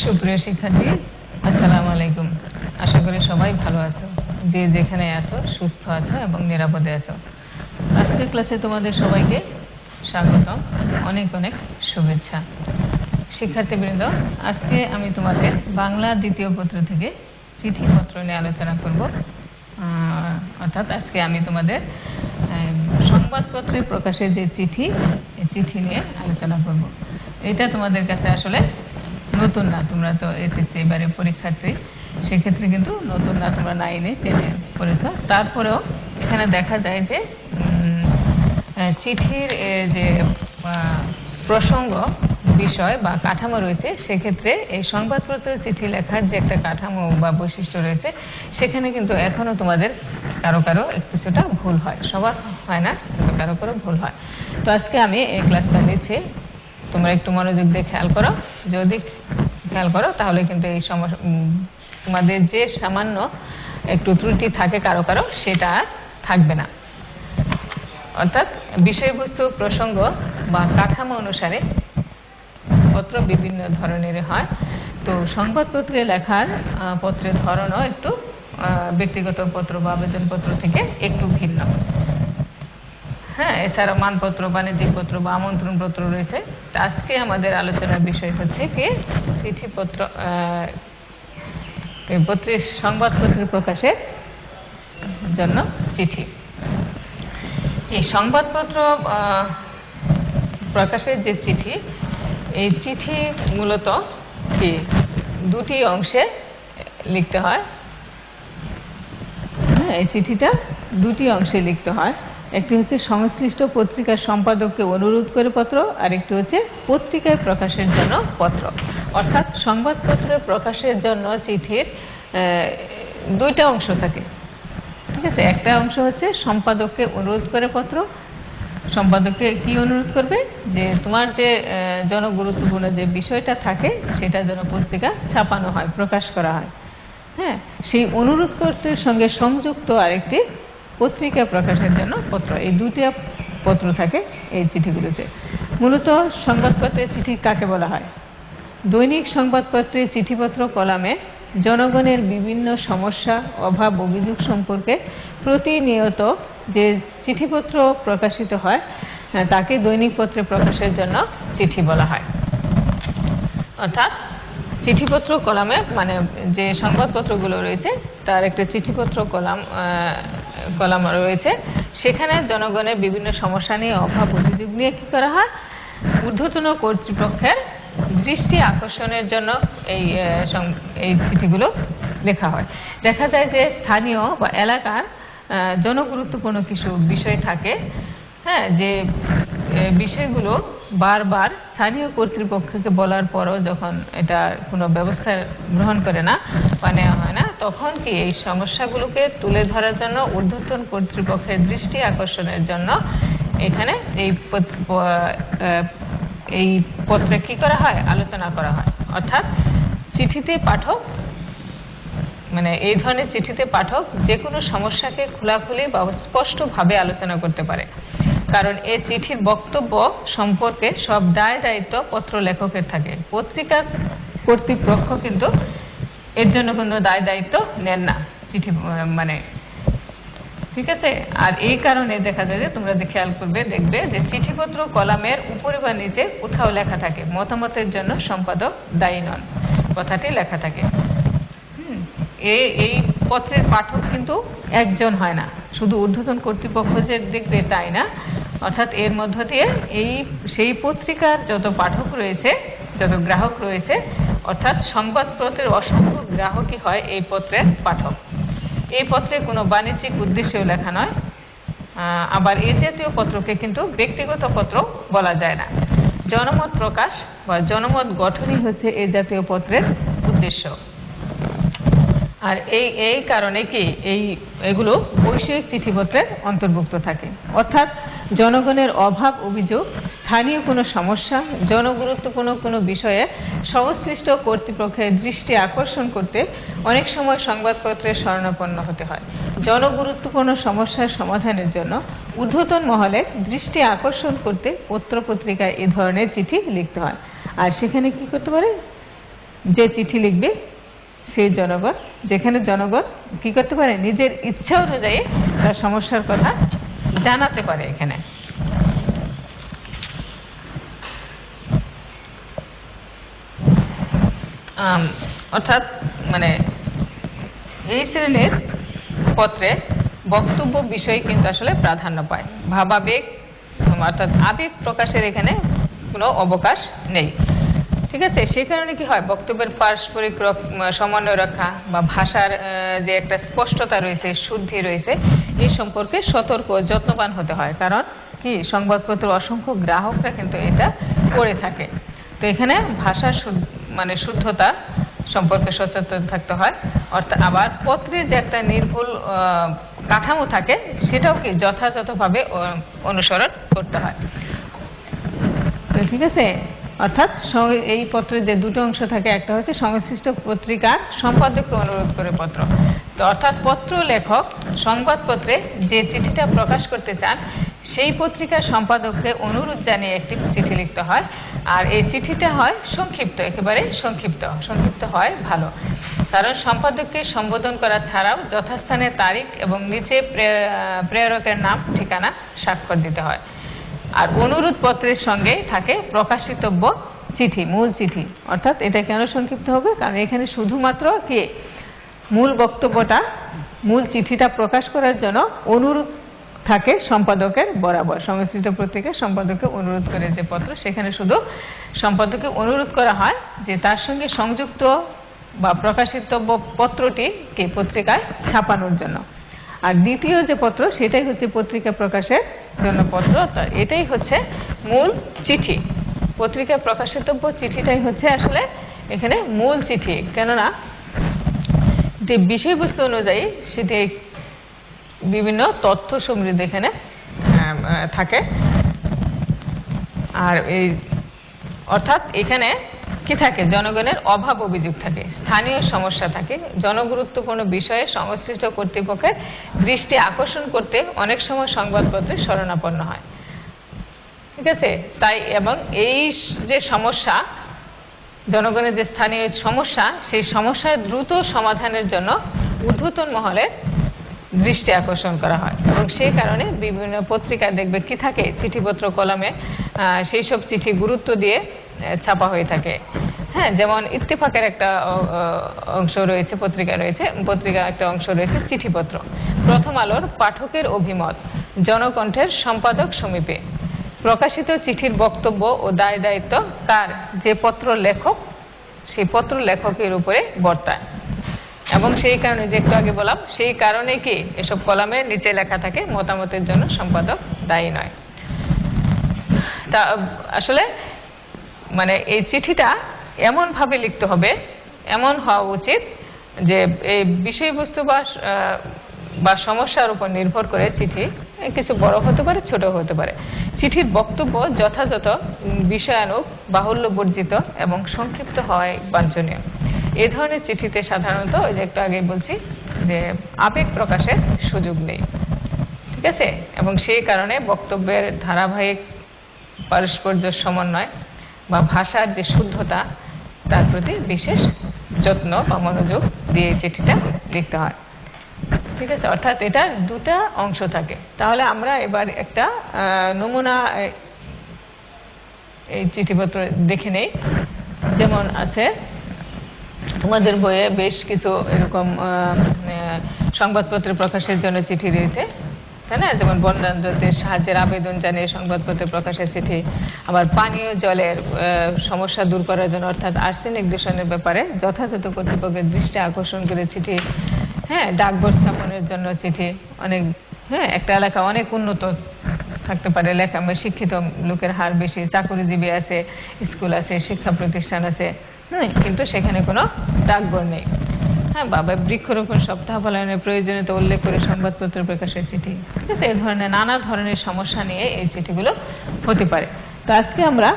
সুপ্রিয় শিক্ষার্থী, আসসালামু আলাইকুম। আশা করি সবাই ভালো আছো, যে যেখানে আছো সুস্থ আছো এবং নিরাপদে আছো। আজকের ক্লাসে তোমাদের সবাইকে স্বাগতম, অনেক অনেক শুভেচ্ছা। শিক্ষার্থীবৃন্দ, আজকে আমি তোমাদের বাংলা দ্বিতীয় পত্র থেকে চিঠিপত্র নিয়ে আলোচনা করব। অর্থাৎ আজকে আমি তোমাদের সংবাদপত্রে প্রকাশের যে চিঠি, এই চিঠি নিয়ে আলোচনা করব। এটা তোমাদের কাছে আসলে নতুন না, তোমরা তো এসএসসি এবারে পরীক্ষার্থী, সেক্ষেত্রে কিন্তু নতুন না, তোমরা 9-এ 10-এ পড়েছ। তারপরেও এখানে দেখা যায় যে চিঠির যে প্রসঙ্গ, বিষয় বা কাঠামো রয়েছে, সেক্ষেত্রে এই সংবাদপত্রের চিঠি লেখার যে একটা কাঠামো বা বৈশিষ্ট্য রয়েছে, সেখানে কিন্তু এখনো তোমাদের কারো কারো কিছুটা ভুল হয়, সবার হয় না, কিন্তু কারো কারো ভুল হয়। তো আজকে আমি এই ক্লাসটা নিচ্ছি, তোমরা একটু মনোযোগ দিয়ে খেয়াল করো। যদি খেয়াল করো তাহলে কিন্তু এই তোমাদের যে সামান্য একটু ত্রুটি থাকে কারো কারো, সেটা থাকবে না। অর্থাৎ বিষয়বস্তু, প্রসঙ্গ বা কাঠামো অনুসারে পত্র বিভিন্ন ধরনের হয়। তো সংবাদপত্রে লেখার পত্রের ধরনও একটু ব্যক্তিগত পত্র বা আবেদনপত্র থেকে একটু ভিন্ন। হ্যাঁ, এছাড়া মানপত্র, বাণিজ্যিক পত্র বা আমন্ত্রণ পত্র রয়েছে। আজকে আমাদের আলোচনার বিষয় হচ্ছে কি চিঠিপত্র, সংবাদপত্র প্রকাশের জন্য চিঠি। এই সংবাদপত্র প্রকাশের যে চিঠি, এই চিঠি মূলত কি দুটি অংশে লিখতে হয়। হ্যাঁ, এই চিঠিটা দুটি অংশে লিখতে হয়। একটি হচ্ছে সংশ্লিষ্ট পত্রিকার সম্পাদককে অনুরোধ করে পত্র, আর একটি হচ্ছে পত্রিকায় প্রকাশের জন্য পত্র। অর্থাৎ সংবাদপত্র প্রকাশের জন্য চিঠির দুইটা অংশ থাকে, ঠিক আছে। একটা অংশ হচ্ছে সম্পাদককে অনুরোধ করে পত্র। সম্পাদককে কি অনুরোধ করবে, যে তোমার যে জনগুরুত্বপূর্ণ যে বিষয়টা থাকে, সেটা যেন পত্রিকা ছাপানো হয়, প্রকাশ করা হয়। হ্যাঁ, সেই অনুরোধ পত্রের সঙ্গে সংযুক্ত আরেকটি পত্রিকা প্রকাশের জন্য পত্র। এই দুইটা পত্র থাকে এই চিঠিগুলোতে। মূলত সংবাদপত্রের চিঠি কাকে বলা হয়? দৈনিক সংবাদপত্রে চিঠিপত্র কলামে জনগণের বিভিন্ন সমস্যা, অভাব, অভিযোগ সম্পর্কে প্রতিনিয়ত যে চিঠিপত্র প্রকাশিত হয়, তাকে দৈনিক পত্রে প্রকাশের জন্য চিঠি বলা হয়। অর্থাৎ চিঠিপত্র কলামে, মানে যে সংবাদপত্রগুলো রয়েছে তার একটা চিঠিপত্র কলাম রয়েছে। সেখানে জনগণের বিভিন্ন সমস্যা নিয়ে, অভাব, অভিযোগ নিয়ে কি করা হয়, ঊর্ধ্বতন কর্তৃপক্ষের দৃষ্টি আকর্ষণের জন্য এই চিঠিগুলো লেখা হয়। দেখা যায় যে স্থানীয় বা এলাকার জনগুরুত্বপূর্ণ কিছু বিষয় থাকে, হ্যাঁ, যে বিষয়গুলো বারবার স্থানীয় কর্তৃপক্ষকে বলার পরও যখন এটা কোনো ব্যবস্থা গ্রহণ করে না বা নেওয়া হয় না, তখন কি এই সমস্যাগুলোকে তুলে ধরার জন্য, ঊর্ধ্বতন কর্তৃপক্ষের দৃষ্টি আকর্ষণের জন্য এখানে এই পত্রে কি করা হয়, আলোচনা করা হয়। অর্থাৎ চিঠিতে পাঠক, মানে এই ধরনের চিঠিতে পাঠক যে কোনো সমস্যাকে খোলাখুলি বা স্পষ্টভাবে আলোচনা করতে পারে। কারণ এই চিঠির বক্তব্য সম্পর্কে সব দায় দায়িত্ব পত্র লেখকের থাকে। পত্রিকার কর্তৃপক্ষ কিন্তু এর জন্য কোনো দায় দায়িত্ব নেন না, চিঠি মানে, ঠিক আছে। আর এই কারণে দেখা যায় যে তোমরা খেয়াল করবে, দেখবে যে চিঠিপত্র কলামের উপরে বা নিচে কোথাও লেখা থাকে মতামতের জন্য সম্পাদক দায়ী নন, কথাটি লেখা থাকে। এই পত্রের পাঠক কিন্তু একজন হয় না, শুধু ঊর্ধ্বতন কর্তৃপক্ষ যে দেখবে তাই না। অর্থাৎ এর মধ্য দিয়ে সেই পত্রিকার যত পাঠক রয়েছে, যত গ্রাহক রয়েছে, অর্থাৎ সংবাদপত্রের অসংখ্য গ্রাহকই হয় এই পত্রের পাঠক। এই পত্রে কোনো বাণিজ্যিক উদ্দেশ্যেও লেখা নয়। আবার এই জাতীয় পত্রকে কিন্তু ব্যক্তিগত পত্র বলা যায় না। জনমত প্রকাশ বা জনমত গঠনই হচ্ছে এই জাতীয় পত্রের উদ্দেশ্য। আর এই কারণে কি এগুলো বৈষয়িক চিঠিপত্রের অন্তর্ভুক্ত থাকে। অর্থাৎ জনগণের অভাব, অভিযোগ, স্থানীয় কোনো সমস্যা, জনগুরুত্বপূর্ণ কোনো বিষয়ে সংশ্লিষ্ট কর্তৃপক্ষের দৃষ্টি আকর্ষণ করতে অনেক সময় সংবাদপত্রের শরণাপন্ন হতে হয়। জনগুরুত্বপূর্ণ সমস্যার সমাধানের জন্য ঊর্ধ্বতন মহলের দৃষ্টি আকর্ষণ করতে পত্র পত্রিকায় এ ধরনের চিঠি লিখতে হয়। আর সেখানে কি করতে পারে, যে চিঠি লিখবে সেই জনগণ, যেখানে জনগণ কি করতে পারে, নিজের ইচ্ছা অনুযায়ী তার সমস্যার কথা জানাতে পারে। এখানে অর্থাৎ মানে এই শ্রেণীর পত্রে বক্তব্য বিষয় কিন্তু আসলে প্রাধান্য পায়, ভাবাবেগ অর্থাৎ আবেগ প্রকাশের এখানে কোনো অবকাশ নেই। ঠিক আছে, সেই কারণে কি হয়, বক্তব্যের পারস্পরিক সমন্বয় রক্ষা বা ভাষার যে একটা স্পষ্টতা রয়েছে, শুদ্ধি রয়েছে, এই সম্পর্কে সতর্ক ও যত্নবান হতে হয়। কারণ কি, সংবাদপত্র অসংখ্য গ্রাহকরা কিন্তু এটা করে থাকে। তো এখানে ভাষার মানে শুদ্ধতা সম্পর্কে সচেতন থাকতে হয়। অর্থাৎ আবার পত্রের যে একটা নির্ভুল কাঠামো থাকে সেটাও কি যথাযথভাবে অনুসরণ করতে হয়। তো ঠিক আছে, অর্থাৎ এই পত্রের যে দুটো অংশ থাকে, একটা হচ্ছে সংশ্লিষ্ট পত্রিকার সম্পাদককে অনুরোধ করে পত্র। তো অর্থাৎ পত্র লেখক সংবাদপত্রে যে চিঠিটা প্রকাশ করতে চান সেই পত্রিকার সম্পাদককে অনুরোধ জানিয়ে একটি চিঠি লিখতে হয়। আর এই চিঠিটা হয় সংক্ষিপ্ত, একেবারে সংক্ষিপ্ত হয় ভালো। কারণ সম্পাদককে সম্বোধন করা ছাড়াও যথাস্থানে তারিখ এবং নিচে প্রেরকের নাম ঠিকানা স্বাক্ষর দিতে হয়। আর অনুরোধ পত্রের সঙ্গে থাকে প্রকাশিতব্য চিঠি, মূল চিঠি। অর্থাৎ এটা কেন সংক্ষিপ্ত হবে, কারণ এখানে শুধুমাত্র কি মূল বক্তব্যটা, মূল চিঠিটা প্রকাশ করার জন্য অনুরোধ থাকে সম্পাদকের বরাবর। সংশ্লিষ্ট পত্রিকার সম্পাদককে অনুরোধ করে যে পত্র, সেখানে শুধু সম্পাদককে অনুরোধ করা হয় যে তার সঙ্গে সংযুক্ত বা প্রকাশিতব্য পত্রটি কি পত্রিকায় ছাপানোর জন্য। আর দ্বিতীয় যে পত্র সেটাই হচ্ছে পত্রিকা প্রকাশের জন্য পত্র। এটাই হচ্ছে মূল চিঠি। পত্রিকা প্রকাশিতব্য চিঠিটাই হচ্ছে আসলে এখানে মূল চিঠি, কেননা যে বিষয়বস্তু অনুযায়ী সেটি বিভিন্ন তথ্য সমৃদ্ধ এখানে থাকে। আর এই অর্থাৎ এখানে কি থাকে, জনগণের অভাব অভিযোগ থাকে, স্থানীয় সমস্যা থাকে, জনগুরুত্বপূর্ণ বিষয়ে সংশ্লিষ্ট কর্তৃপক্ষের দৃষ্টি আকর্ষণ করতে অনেক সময় সংবাদপত্রে শরণাপন্ন হয়। ঠিক আছে, তাই এবং এই যে সমস্যা, জনগণের যে স্থানীয় সমস্যা, সেই সমস্যার দ্রুত সমাধানের জন্য ঊর্ধ্বতন মহলের দৃষ্টি আকর্ষণ করা হয়। এবং সেই কারণে বিভিন্ন পত্রিকায় দেখবে কি থাকে, চিঠিপত্র কলামে সেই সব চিঠি গুরুত্ব দিয়ে ছাপা হয়ে থাকে। হ্যাঁ, যেমন ইত্তেফাকের একটা অংশ রয়েছে, পত্রিকা একটা অংশ রয়েছে চিঠিপত্র। প্রথম আলোর পাঠকের অভিমত, জনকণ্ঠের সম্পাদক সমীপে, প্রকাশিত চিঠির বক্তব্য ও দায় দায়িত্ব কার, যে পত্র লেখক সেই পত্র লেখকের উপরে বর্তায়। এবং সেই কারণে যে একটু আগে বললাম, সেই কারণে কি এসব কলামের নিচে লেখা থাকে মতামতের জন্য সম্পাদক দায়ী নয়। তা আসলে মানে এই চিঠিটা এমন ভাবে লিখতে হবে, এমন হওয়া উচিত যে এই বিষয়বস্তু বা সমস্যার উপর নির্ভর করে চিঠি কিছু বড় হতে পারে, ছোট হতে পারে। চিঠির বক্তব্য যথাযথ, বিষয়ানুগ, বাহুল্য বর্জিত এবং সংক্ষিপ্ত হওয়াই বাঞ্ছনীয়। এ ধরনের চিঠিতে সাধারণত ওই যে একটু আগেই বলছি যে আবেগ প্রকাশের সুযোগ নেই। ঠিক আছে, এবং সেই কারণে বক্তব্যের ধারাবাহিক পারস্পর্য সমন্বয় বা ভাষার যে শুদ্ধতা তার প্রতি বিশেষ যত্ন বা মনোযোগ দিয়ে চিঠিটা লিখতে হয়। ঠিক আছে, অর্থাৎ এটার দুটা অংশ থাকে। তাহলে আমরা এবার একটা নমুনা এই চিঠিপত্র দেখে নেই। যেমন আছে তোমাদের বইয়ে বেশ কিছু এরকম সংবাদপত্র প্রকাশের জন্য চিঠি রয়েছে, তাই না? যেমন বন্যার্তদের সাহায্যের আবেদন জানিয়ে সংবাদপত্র প্রকাশের চিঠি, আবার পানীয় জলের সমস্যা দূর করার জন্য অর্থাৎ আর্সেনিক দূষণের ব্যাপারে যথাযথ কর্তৃপক্ষের দৃষ্টি আকর্ষণ করে চিঠি, হ্যাঁ, ডাকঘর স্থাপনের জন্য চিঠি। অনেক একটা এলাকা অনেক উন্নত থাকতে পারে, লেখা শিক্ষিত লোকের হার বেশি, চাকরিজীবী আছে, স্কুল আছে, শিক্ষা প্রতিষ্ঠান আছে, কিন্তু সেখানে কোনো ডাকঘর নেই। হ্যাঁ, বাবা বৃক্ষরোপণ সপ্তাহ পালনের প্রয়োজনীয়তা উল্লেখ করে সংবাদপত্র প্রকাশের চিঠি। ঠিক আছে, এই ধরনের নানা ধরনের সমস্যা নিয়ে এই চিঠিগুলো হতে পারে। তো আজকে আমরা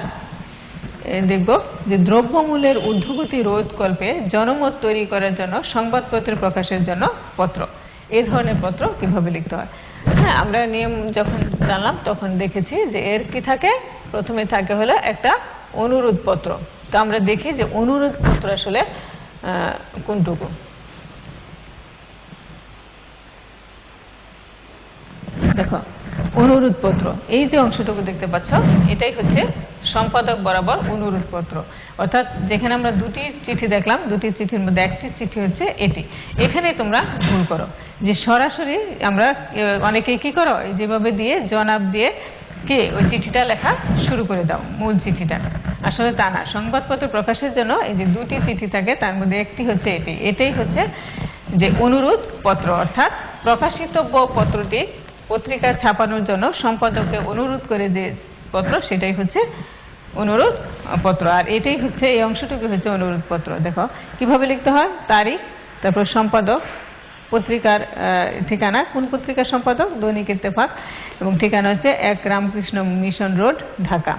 দেখব যে দ্রব্যমূল্যের ঊর্ধ্বগতি রোধকল্পে জনমত তৈরি করার জন্য সংবাদপত্র প্রকাশের জন্য পত্র, এই ধরনের পত্র কিভাবে লিখতে হয়। হ্যাঁ, আমরা নিয়ম যখন জানলাম তখন দেখেছি যে এর কি থাকে, প্রথমে থাকে হলো একটা অনুরোধ পত্র। তো আমরা দেখি যে অনুরোধ পত্র আসলে কোনটুকু। দেখো অনুরোধ পত্র, এই যে অংশটুকু দেখতে পাচ্ছ এটাই হচ্ছে সম্পাদক বরাবর অনুরোধ পত্র। অর্থাৎ যেখানে আমরা দুটি চিঠি দেখলাম, দুটি চিঠির মধ্যে একটি চিঠি হচ্ছে এটি। এখানে তোমরা ভুল করো যে সরাসরি আমরা অনেকেই কি করো, যেভাবে দিয়ে জনাব দিয়ে কে ওই চিঠিটা লেখা শুরু করে দাও, মূল চিঠিটা। আসলে তা না, সংবাদপত্র প্রকাশের জন্য এই যে দুটি চিঠি থাকে, তার মধ্যে একটি হচ্ছে এটি। এটাই হচ্ছে যে অনুরোধ পত্র, অর্থাৎ প্রকাশিতব্য পত্রটি পত্রিকায় ছাপানোর জন্য সম্পাদককে অনুরোধ করে যে পত্র, সেটাই হচ্ছে অনুরোধ পত্র। আর এটাই হচ্ছে, এই অংশটুকু হচ্ছে অনুরোধ পত্র। দেখো কিভাবে লিখতে হয়, তারিখ, তারপর সম্পাদক, পত্রিকার ঠিকানা, কোন পত্রিকার সম্পাদক, দৈনিক ইত্তেফাক, এবং ঠিকানা হচ্ছে 1 রামকৃষ্ণ মিশন রোড, ঢাকা।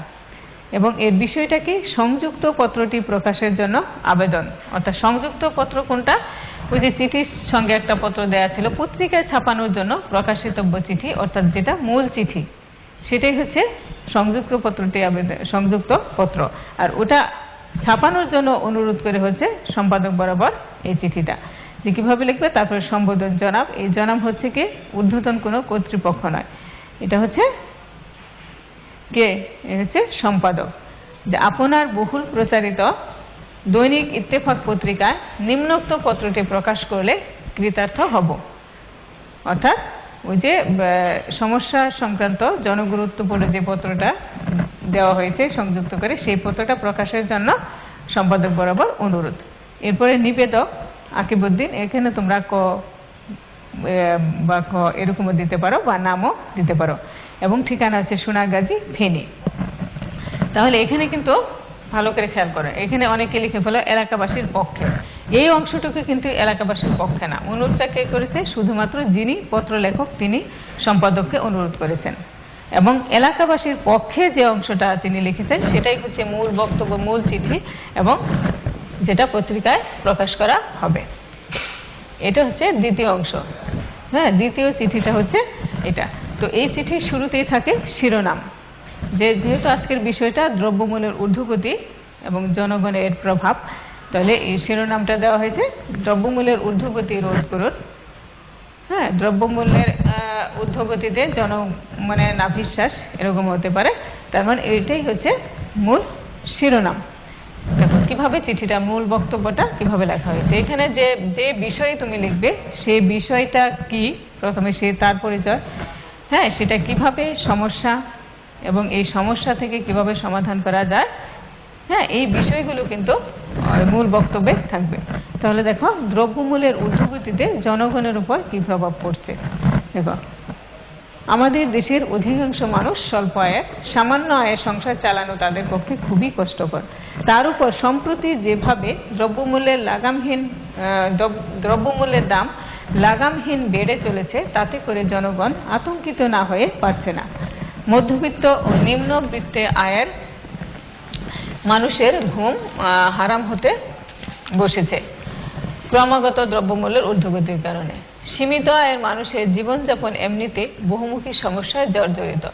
এবং এর বিষয়টা কি, সংযুক্ত পত্রটি প্রকাশের জন্য আবেদন। অর্থাৎ সংযুক্ত পত্র কোনটা, ওই যে চিঠির সঙ্গে একটা পত্র দেয়া ছিল পত্রিকায় ছাপানোর জন্য প্রকাশিতব্য চিঠি, অর্থাৎ যেটা মূল চিঠি, সেটাই হচ্ছে সংযুক্ত পত্রটি সংযুক্ত পত্র। আর ওটা ছাপানোর জন্য অনুরোধ করে হচ্ছে সম্পাদক বরাবর এই চিঠিটা। যে কিভাবে লিখবে, তারপরে সম্বোধন জনাব। এই জনাব হচ্ছে কি ঊর্ধ্বতন কোনো কর্তৃপক্ষ নয়, এটা হচ্ছে কে, এ হচ্ছে সম্পাদক। যে আপনার বহুল প্রচারিত দৈনিক ইত্তেফাক পত্রিকায় নিম্নোক্ত পত্রটি প্রকাশ করলে কৃতার্থ হব। অর্থাৎ ওই যে সমস্যা সংক্রান্ত জনগুরুত্বপূর্ণ যে পত্রটা দেওয়া হয়েছে সংযুক্ত করে, সেই পত্রটা প্রকাশের জন্য সম্পাদক বরাবর অনুরোধ। এরপরে নিবেদক আকিবউদ্দিন, এখানে তোমরা ক বা খ এরকমও দিতে পারো বা নামও দিতে পারো। এবং ঠিকানা হচ্ছে সোনাগাজী, ফেনী। তাহলে এখানে কিন্তু ভালো করে খেয়াল করো, এখানে অনেকে লিখে ফেলো এলাকাবাসীর পক্ষে। এই অংশটুকু কিন্তু এলাকাবাসীর পক্ষে না, অনুরোধটা কে করেছে, শুধুমাত্র যিনি পত্র লেখক তিনি সম্পাদককে অনুরোধ করেছেন। এবং এলাকাবাসীর পক্ষে যে অংশটা তিনি লিখেছেন সেটাই হচ্ছে মূল বক্তব্য, মূল চিঠি, এবং যেটা পত্রিকায় প্রকাশ করা হবে। এটা হচ্ছে দ্বিতীয় অংশ। হ্যাঁ, দ্বিতীয় চিঠিটা হচ্ছে এটা। তো এই চিঠির শুরুতেই থাকে শিরোনাম, যেহেতু আজকের বিষয়টা দ্রব্যমূল্যের ঊর্ধ্বগতি এবং জনগণের প্রভাব, তাহলে এই শিরোনামটা দেওয়া হয়েছে দ্রব্যমূল্যের ঊর্ধ্বগতি রোধ করুন। হ্যাঁ, দ্রব্যমূল্যের ঊর্ধ্বগতিতে মানে নাভিশ্বাস এরকম হতে পারে। তার মানে এইটাই হচ্ছে মূল শিরোনাম। দেখো কিভাবে চিঠিটা, মূল বক্তব্যটা কিভাবে লেখা হয়েছে। এখানে যে বিষয়ে তুমি লিখবে সেই বিষয়টা কি, প্রথমে সে তার পরিচয়, হ্যাঁ, সেটা কিভাবে সমস্যা এবং এই সমস্যা থেকে কিভাবে সমাধান করা যায়, হ্যাঁ, এই বিষয়গুলো কিন্তু মূল বক্তব্যে থাকবে। তাহলে দেখো দ্রব্যমূল্যের ঊর্ধ্বগতিতে জনগণের উপর কি প্রভাব পড়ছে। দেখো আমাদের দেশের অধিকাংশ মানুষ স্বল্প আয়ের, সামান্য আয়ে সংসার চালানো তাদের পক্ষে খুবই কষ্টকর। তার উপর সম্প্রতি যেভাবে দ্রব্যমূল্যের দাম লাগামহীন বেড়ে চলেছে, তাতে করে জনগণ আতঙ্কিত না হয়ে পারছে না। মধ্যবিত্ত ও নিম্নবিত্তে আয়ের মানুষের ঘুম হারাম হতে বসেছে ক্রমাগত দ্রব্যমূল্যের ঊর্ধ্বগতির কারণে। সীমিত আয়ের মানুষের জীবনযাপন এমনিতে বহুমুখী সমস্যায় জর্জরিত,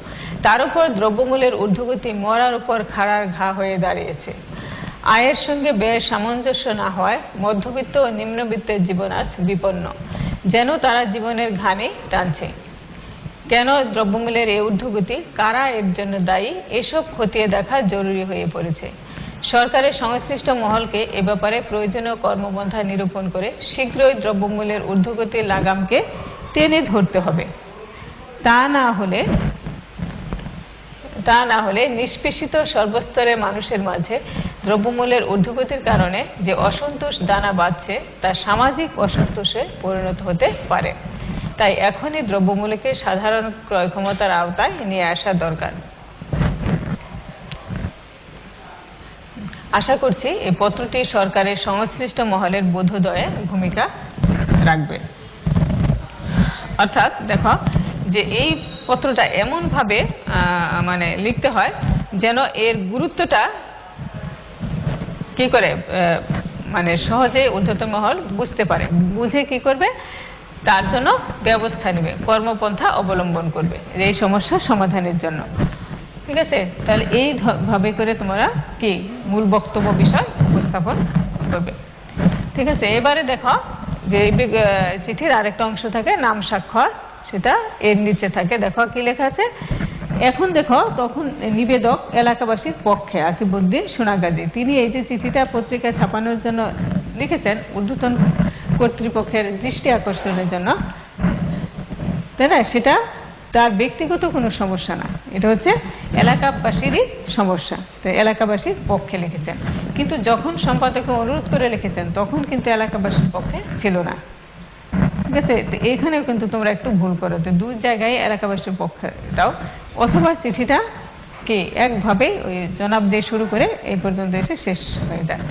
তার উপর দ্রব্যমূল্যের ঊর্ধ্বগতি মরার উপর খাড়ার ঘা হয়ে দাঁড়িয়েছে। আয়ের সঙ্গে ব্যয়ের সামঞ্জস্য না হওয়ায় মধ্যবিত্ত ও নিম্নবিত্তের জীবন আজ বিপন্ন, যেন তারা জীবনের ঘানি টানছে। কেন দ্রব্যমূল্যের এই ঊর্ধ্বগতি, কারা এর জন্য দায়ী, এসব খতিয়ে দেখা জরুরি হয়ে পড়েছে। সরকারের সংশ্লিষ্ট মহলকে এ ব্যাপারে প্রয়োজনীয় কর্মপন্থা নিরূপণ করে শীঘ্রই দ্রব্যমূল্যের ঊর্ধ্বগতির লাগামকে টেনে ধরতে হবে। তা না হলে নিষ্পেষিত সর্বস্তরের মানুষের মাঝে দ্রব্যমূল্যের ঊর্ধ্বগতির কারণে যে অসন্তোষ দানা বাঁধছে তা সামাজিক অসন্তোষে পরিণত হতে পারে। তাই এখনই দ্রব্যমূল্যকে সাধারণ ক্রয় ক্ষমতার আওতায় নিয়ে আসা দরকার। আশা করছি এই পত্রটি সরকারের সংশ্লিষ্ট মহলের বোধোদয়ে ভূমিকা রাখবে। অর্থাৎ দেখো যে এই পত্রটা এমন ভাবে মানে লিখতে হয় যেন এর গুরুত্বটা কি করে মানে সহজে ঊর্ধ্বতন মহল বুঝতে পারে, বুঝে কি করবে, তার জন্য ব্যবস্থা নেবে, কর্মপন্থা অবলম্বন করবে এই সমস্যা সমাধানের জন্য। ঠিক আছে? তাহলে এই ভাবে করে তোমরা কি মূল বক্তব্য বিষয় উপস্থাপন করবে। ঠিক আছে, এবারে দেখো যে এই চিঠির আরেকটা অংশ থাকে নাম স্বাক্ষর, সেটা এর নিচে থাকে। দেখো কি লেখা আছে। এখন দেখো তখন নিবেদক এলাকাবাসীর পক্ষে আকিবউদ্দিন সোনাগাজী, তিনি এই যে চিঠিটা পত্রিকায় ছাপানোর জন্য লিখেছেন ঊর্ধ্বতন কর্তৃপক্ষের দৃষ্টি আকর্ষণের জন্য, তাই না? সেটা তার ব্যক্তিগত কোনো সমস্যা না, এটা হচ্ছে এলাকাবাসীরই সমস্যা। তো এলাকাবাসীর পক্ষে লিখেছেন, কিন্তু যখন সম্পাদককে অনুরোধ করে লিখেছেন তখন কিন্তু এলাকাবাসীর পক্ষে ছিল না। ঠিক আছে, এখানেও কিন্তু তোমরা একটু ভুল করো, তো দুই জায়গায় এলাকাবাসীর পক্ষেটাও, অথবা চিঠিটা কি একভাবে ওই জনাব দিয়ে শুরু করে এই পর্যন্ত এসে শেষ হয়ে যায়।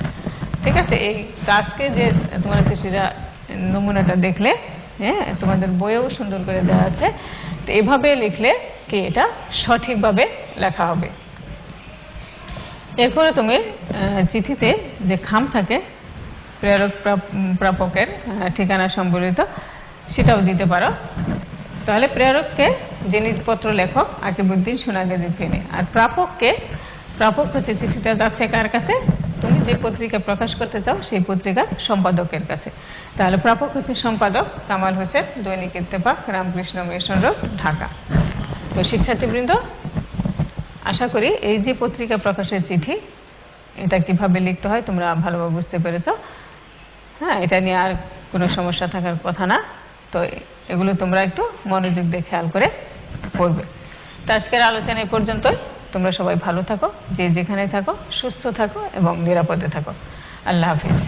ঠিক আছে, এই কাজকে যে তোমরা চিঠিটা নমুনাটা দেখলে, হ্যাঁ, তোমাদের বইয়েও সুন্দর করে দেওয়া আছে, তো এভাবে লিখলে কি এটা সঠিকভাবে লেখা হবে। এরপরে তুমি চিঠিতে যে খাম থাকে প্রেরক প্রাপকের ঠিকানা সম্বলিত, সেটাও দিতে পারো। তাহলে প্রেরককে যিনি পত্র লেখক আকিবউদ্দিন সোনাগাজী ফেনী, আর প্রাপক হচ্ছে চিঠিটা যাচ্ছে কার কাছে, তুমি যে পত্রিকা প্রকাশ করতে চাও সেই পত্রিকার সম্পাদকের কাছে। তাহলে প্রাপক হচ্ছে সম্পাদক কামাল হোসেন, দৈনিক ইত্তেফাক, রামকৃষ্ণ মিশন রোড, ঢাকা। তো শিক্ষার্থীবৃন্দ, আশা করি এই যে পত্রিকা প্রকাশের চিঠি, এটা কিভাবে লিখতে হয় তোমরা ভালোভাবে বুঝতে পেরেছ। হ্যাঁ, এটা নিয়ে আর কোনো সমস্যা থাকার কথা না। তো এগুলো তোমরা একটু মনোযোগ দিয়ে খেয়াল করে পড়বে। তো আজকের আলোচনা এই পর্যন্তই। তোমরা সবাই ভালো থাকো, যে যেখানে থাকো সুস্থ থাকো এবং নিরাপদে থাকো। আল্লাহ হাফিজ।